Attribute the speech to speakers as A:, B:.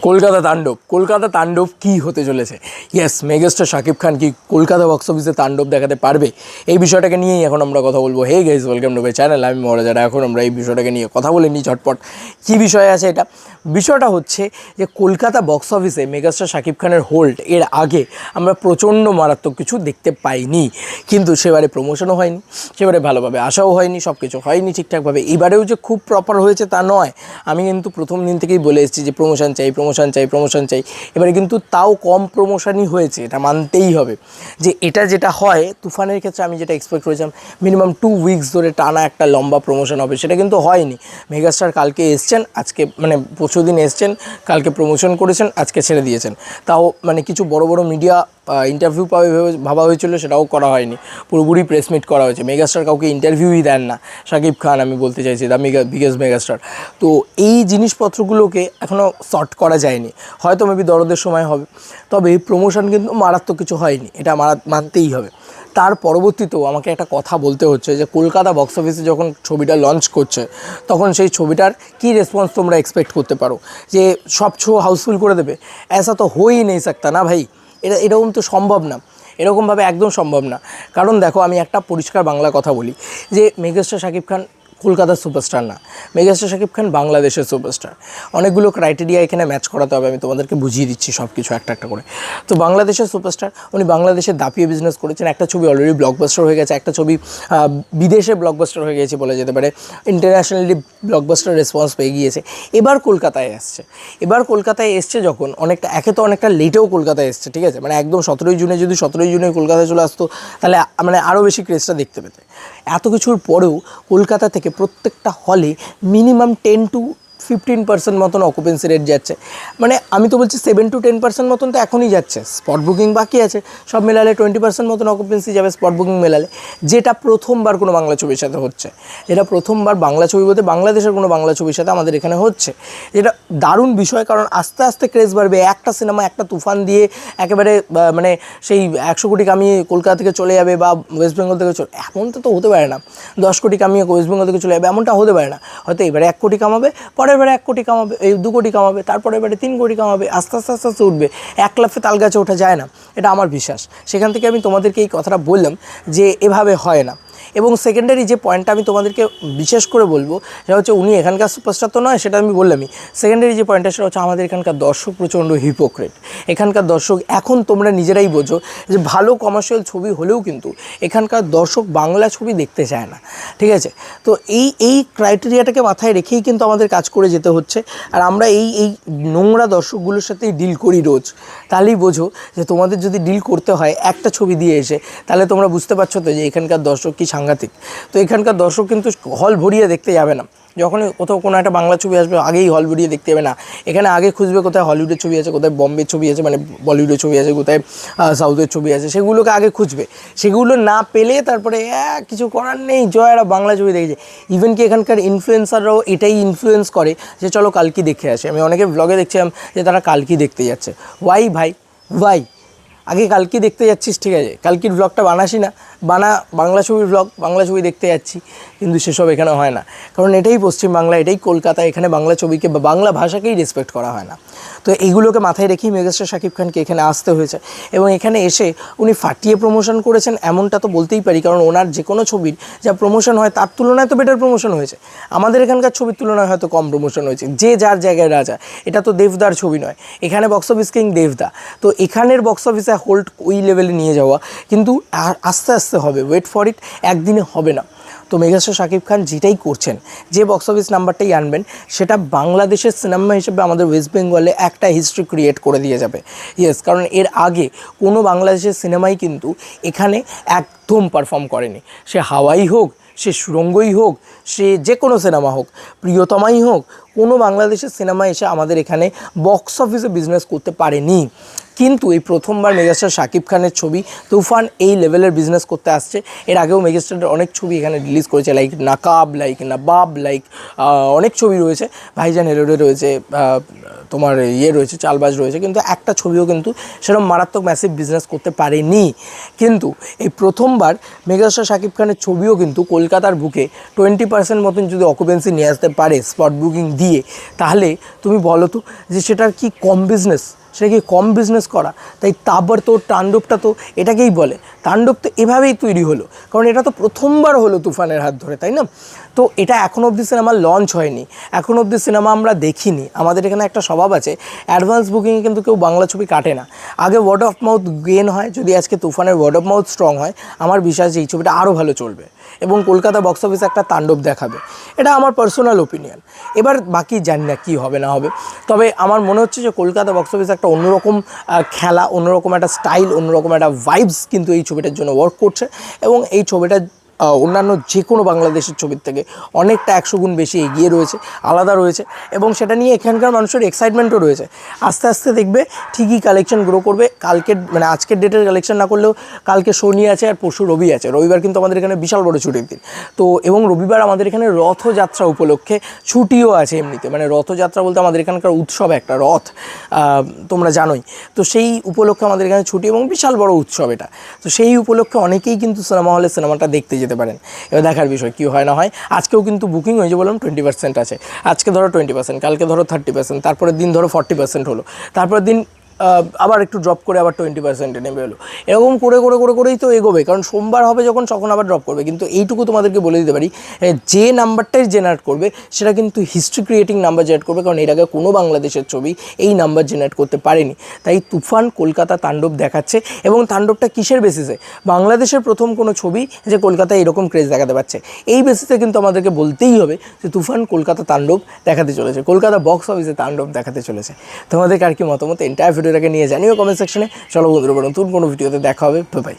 A: কলকাতা তাণ্ডব কি হতে চলেছে? ইয়েস, মেগাস্টার শাকিব খান কি কলকাতা বক্স অফিসে তাণ্ডব দেখাতে পারবে? এই বিষয়টাকে নিয়েই এখন আমরা কথা বলবো। Hey guys, welcome to my channel. আমি মহারাজারা। এখন আমরা এই বিষয়টাকে নিয়ে কথা বলে নিই ঝটপট। কী বিষয় আছে এটা? বিষয়টা হচ্ছে যে কলকাতা বক্স অফিসে মেগাস্টার শাকিব খানের হোল্ড এর আগে আমরা প্রচণ্ড মারাত্মক কিছু দেখতে পাইনি, কিন্তু সেবারে প্রমোশনও হয়নি, সেবারে ভালোভাবে আশাও হয়নি, সব কিছু হয়নি ঠিকঠাকভাবে। এবারেও যে খুব প্রপার হয়েছে তা নয়। আমি কিন্তু প্রথম দিন থেকেই বলে এসেছি যে প্রমোশন চাই। এবারে কিন্তু তাও কম প্রমোশনই হয়েছে, এটা মানতেই হবে। যে এটা যেটা হয় তুফানের ক্ষেত্রে আমি যেটা এক্সপেক্ট করেছিলাম মিনিমাম 2 উইকস ধরে টানা একটা লম্বা প্রমোশন হবে, সেটা কিন্তু হয়নি। মেগাস্টার কালকে এসছেন, আজকে মানে পরশুদিন এসছেন, কালকে প্রমোশন করেছেন, আজকে ছেড়ে দিয়েছেন। তাও মানে কিছু বড় বড় মিডিয়া ইন্টারভিউ পাবে ভাবা হয়েছিল, সেটাও করা হয়নি। পুরোপুরি প্রেস মিট করা হয়েছে। মেগাস্টার কাউকে ইন্টারভিউই দেন না, শাকিব খান আমি বলতে চাইছি, দ্য বিগেস্ট মেগাস্টার। তো এই জিনিসপত্রগুলোকে এখনও সর্ট করা যায়নি, হয়তো মেবি দরদের সময় হবে। তবে প্রমোশন কিন্তু মারাত্মক কিছু হয়নি, এটা মানতেই হবে। তার পরবর্তীতেও আমাকে একটা কথা বলতে হচ্ছে যে কলকাতা বক্স অফিসে যখন ছবিটা লঞ্চ করছে তখন সেই ছবিটার কী রেসপন্স তোমরা এক্সপেক্ট করতে পারো? যে সব শো হাউসফুল করে দেবে? ऐसा তো হয়েই নেই सकता না ভাই, এরকম তো সম্ভব না, এরকমভাবে একদম সম্ভব না। কারণ দেখো, আমি একটা পরিষ্কার বাংলা কথা বলি যে মেগাস্টার শাকিব খান কলকাতার সুপারস্টার না, মেগাস্টার শাকিব খান বাংলাদেশের সুপারস্টার। অনেকগুলো ক্রাইটেরিয়া এখানে ম্যাচ করাতে হবে, আমি তোমাদেরকে বুঝিয়ে দিচ্ছি সব কিছু একটা একটা করে। তো বাংলাদেশের সুপারস্টার, উনি বাংলাদেশে দাপিয়ে বিজনেস করেছেন। একটা ছবি অলরেডি ব্লকবাস্টার হয়ে গেছে, একটা ছবি বিদেশে ব্লকবাস্টার হয়ে গেছে বলা যেতে পারে, ইন্টারন্যাশনালি ব্লকবাস্টার রেসপন্স পেয়ে গিয়েছে। এবার কলকাতায় এসছে যখন অনেকটা, একে তো অনেকটা লেটেও কলকাতায় এসছে, ঠিক আছে, মানে একদম 17ই জুনে যদি 17ই জুনে কলকাতায় চলে আসতো তাহলে মানে আরও বেশি ক্রেজটা দেখতে পেতে। এত কিছুর পরেও কলকাতা থেকে প্রত্যেকটা হলে মিনিমাম 10-15% মতন অকুপেন্সি রেট যাচ্ছে। মানে আমি তো বলছি 7 to 10% মতন তো এখনই যাচ্ছে, স্পট বুকিং বাকি আছে, সব মেলালে 20% মতন অকুপেন্সি যাবে স্পট বুকিং মেলালে। যেটা প্রথমবার কোনো বাংলা ছবির সাথে হচ্ছে, এটা প্রথমবার বাংলা ছবি বলতে বাংলাদেশের কোনো বাংলা ছবির সাথে আমাদের এখানে হচ্ছে। এটা দারুণ বিষয়, কারণ আস্তে আস্তে ক্রেজ বাড়বে। একটা সিনেমা একটা তুফান দিয়ে একেবারে মানে সেই 100 কোটি কামিয়ে কলকাতা থেকে চলে যাবে বা ওয়েস্ট বেঙ্গল থেকে চলে, এমনটা তো হতে পারে না। 10 কোটি কামিয়ে ওয়েস্ট বেঙ্গল থেকে চলে যাবে, এমনটা হতে পারে না। হয়তো এবারে 1 কোটি কামাবে, পরের বারে 1 কোটি কামাবে, এই 2 কোটি কামাবে, তারপরে এবারে 3 কোটি কামাবে, আস্তে আস্তে উঠবে। এক লাফে তাল গাছে ওঠা যায় না, এটা আমার বিশ্বাস। সেখান থেকে আমি তোমাদেরকে এই কথাটা বললাম যে এভাবে হয় না। এবং সেকেন্ডারি যে পয়েন্টটা আমি তোমাদেরকে বিশেষ করে বলবো সেটা হচ্ছে, উনি এখানকার সুপারস্টার তো নয়, সেটা আমি বললামই। সেকেন্ডারি যে পয়েন্টটা সেটা হচ্ছে, আমাদের এখানকার দর্শক প্রচণ্ড হিপোক্রেট। এখানকার দর্শক, এখন তোমরা নিজেরাই বোঝো যে ভালো কমার্শিয়াল ছবি হলেও কিন্তু এখানকার দর্শক বাংলা ছবি দেখতে চায় না, ঠিক আছে? তো এই ক্রাইটেরিয়াটাকে মাথায় রেখেই কিন্তু আমাদের কাজ করে যেতে হচ্ছে। আর আমরা এই নোংরা দর্শকগুলোর সাথেই ডিল করি রোজ। তাহলেই বোঝো যে তোমাদের যদি ডিল করতে হয় একটা ছবি দিয়ে এসে, তাহলে তোমরা বুঝতে পারছো তো যে এখানকার দর্শক কি সাংঘাতিক। তো এখানকার দর্শক কিন্তু হল ভরিয়ে দেখতে যাবে না। যখনই কোথাও কোনো একটা বাংলা ছবি আসবে আগেই হল ভরিয়ে দেখতে যাবে না, এখানে আগে খুঁজবে কোথায় হলিউডের ছবি আছে, কোথায় বম্বের ছবি আছে, মানে বলিউডের ছবি আছে, কোথায় সাউথের ছবি আছে, সেগুলোকে আগে খুঁজবে। সেগুলো না পেলে তারপরে কিছু করার নেই, জয়ারা বাংলা ছবি দেখেছে। ইভেন কি এখানকার ইনফ্লুয়েন্সাররাও এটাই ইনফ্লুয়েন্স করে যে চলো কালকি দেখে আসে। আমি অনেকের ব্লগে দেখছিলাম যে তারা কালকি দেখতে যাচ্ছে। ওয়াই ভাই, ওয়াই? আগে কালকি দেখতে যাচ্ছিস, ঠিক আছে, কালকির ব্লগটা বানাসি না, বানা বাংলা ছবির ব্লগ, বাংলা ছবি দেখতে যাচ্ছি। কিন্তু সেসব এখানে হয় না, কারণ এটাই পশ্চিমবাংলা, এটাই কলকাতা, এখানে বাংলা ছবিকে বা বাংলা ভাষাকেই রেসপেক্ট করা হয় না। তো এইগুলোকে মাথায় রেখেই মেগাস্টার শাকিব খানকে এখানে আসতে হয়েছে। এবং এখানে এসে উনি ফাটিয়ে প্রমোশন করেছেন এমনটা তো বলতেই পারি, কারণ ওনার যে কোনো ছবির যা প্রমোশন হয় তার তুলনায় তো বেটার প্রমোশন হয়েছে। আমাদের এখানকার ছবির তুলনায় হয়তো কম প্রমোশন হয়েছে। যে যার জায়গায় রাজা, এটা তো দেবদার ছবি নয়, এখানে বক্স অফিস কিং দেবদা। তো এখানের বক্স অফিসে হোল্ড ওই লেভেলে নিয়ে যাওয়া কিন্তু আস্তে আস্তে হবে, ওয়েট ফর ইট, একদিনে হবে না। তো মেগাস্টার শাকিব খান যেটাই করছেন, যে বক্স অফিস নাম্বারটাই আনবেন, সেটা বাংলাদেশের সিনেমা হিসেবে আমাদের ওয়েস্ট বেঙ্গলে একটা হিস্ট্রি ক্রিয়েট করে দিয়ে যাবে। ইয়েস, কারণ এর আগে কোনো বাংলাদেশের সিনেমাই কিন্তু এখানে একদম পারফর্ম করেনি। সে হাওয়াই হোক, সে সুরঙ্গই হোক, সে যে কোনো সিনেমা হোক, প্রিয়তমাই হোক, কোনো বাংলাদেশের সিনেমা এসে আমাদের এখানে বক্স অফিসে বিজনেস করতে পারেনি। কিন্তু এই প্রথমবার মেগাস্টার শাকিব খানের ছবি তুফান এই লেভেলের বিজনেস করতে আসছে। এর আগেও মেগাস্টারের অনেক ছবি এখানে রিলিজ করেছে, লাইক নাকাব, লাইক নাবাব, লাইক অনেক ছবি রয়েছে, ভাইজান হেলোরে রয়েছে, তোমার রয়েছে, চালবাজ রয়েছে, কিন্তু একটা ছবিও কিন্তু সেরকম মারাত্মক ম্যাসিভ বিজনেস করতে পারেনি। কিন্তু এই প্রথমবার মেগাস্টার শাকিব খানের ছবিও কিন্তু কলকাতার বুকে 20% মতন যদি অকুপেন্সি নিয়ে আসতে পারে স্পট বুকিং দিয়ে, দিয়ে, তাহলে তুমি বলো তো যে সেটার কি কম বিজনেস, সেটা কি কম বিজনেস করা? তাই তাবড়তোড় তাণ্ডবটা তো এটাকেই বলে। তাণ্ডব তো এভাবেই তৈরি হলো, কারণ এটা তো প্রথমবার হলো তুফানের হাত ধরে, তাই না? তো এটা এখনও অবধি সিনেমা লঞ্চ হয়নি, এখনও অবধি সিনেমা আমরা দেখিনি। আমাদের এখানে একটা স্বভাব আছে, অ্যাডভান্স বুকিংয়ে কিন্তু কেউ বাংলা ছবি কাটে না, আগে ওয়ার্ড অফ মাউথ গেন হয়। যদি আজকে তুফানের ওয়ার্ড অফ মাউথ স্ট্রং হয়, আমার বিশ্বাস যে এই ছবিটা আরও ভালো চলবে এবং কলকাতা বক্স অফিসে একটা তাণ্ডব দেখাবে। এটা আমার পার্সোনাল ওপিনিয়ন। এবার বাকি জানি না কী হবে না হবে, তবে আমার মনে হচ্ছে যে কলকাতা বক্স অফিসে একটা অন্যরকম খেলা, অন্যরকম একটা স্টাইল, অন্যরকম একটা ভাইবস কিন্তু এই ছবিটার জন্য ওয়ার্ক করছে এবং এই ছবিটা অন্যান্য যে কোনো বাংলাদেশের ছবির থেকে অনেকটা 100 গুণ বেশি এগিয়ে রয়েছে, আলাদা রয়েছে এবং সেটা নিয়ে এখানকার মানুষের এক্সাইটমেন্টও রয়েছে। আস্তে আস্তে দেখবে ঠিকই কালেকশন গ্রো করবে। কালকের মানে আজকের ডেটের কালেকশন না করলেও কালকে শনি আছে আর পরশু রবি আছে। রবিবার কিন্তু আমাদের এখানে বিশাল বড় ছুটির দিন। তো এবং রবিবার আমাদের এখানে রথযাত্রা উপলক্ষে ছুটিও আছে এমনিতে, মানে রথযাত্রা বলতে আমাদের এখানকার উৎসব একটা রথ, তোমরা জানোই। তো সেই উপলক্ষে আমাদের এখানে ছুটি এবং বিশাল বড় উৎসব এটা। তো সেই উপলক্ষে অনেকেই কিন্তু সিনেমা হলে সিনেমাটা দেখতে যেতে পারেন। এবার দেখার বিষয় কী হয় না হয়। আজকেও কিন্তু বুকিং হয়েছে, বললাম 20% আছে। আজকে ধরো 20%, কালকে ধরো 30%, তারপরের দিন ধরো 40% হলো, তারপরের দিন আবার একটু ড্রপ করে আবার 20%-এ নেমে এলো। এরকম করেই তো এগোবে, কারণ সোমবার হবে যখন তখন আবার ড্রপ করবে। কিন্তু এইটুকু তোমাদেরকে বলে দিতে পারি, যে নাম্বারটাই জেনারেট করবে সেটা কিন্তু হিস্ট্রি ক্রিয়েটিং নাম্বার জেনারেট করবে, কারণ এর আগে কোনো বাংলাদেশের ছবি এই নাম্বার জেনারেট করতে পারেনি। তাই তুফান কলকাতা তাণ্ডব দেখাচ্ছে এবং তাণ্ডবটা কিসের বেসিসে? বাংলাদেশের প্রথম কোনো ছবি যে কলকাতায় এরকম ক্রেজ দেখাতে পারছে, এই বেসিসে কিন্তু আমাদেরকে বলতেই হবে যে তুফান কলকাতা তাণ্ডব দেখাতে চলেছে, কলকাতা বক্স অফিসে তাণ্ডব দেখাতে চলেছে। তোমাদের আর কি মতামত এন্টায়ার ভিডিওটাকে নিয়ে জানিও কমেন্ট সেকশনে। চলো বন্ধুরা, নতুন কোনো ভিডিওতে দেখা হবে। Bye bye.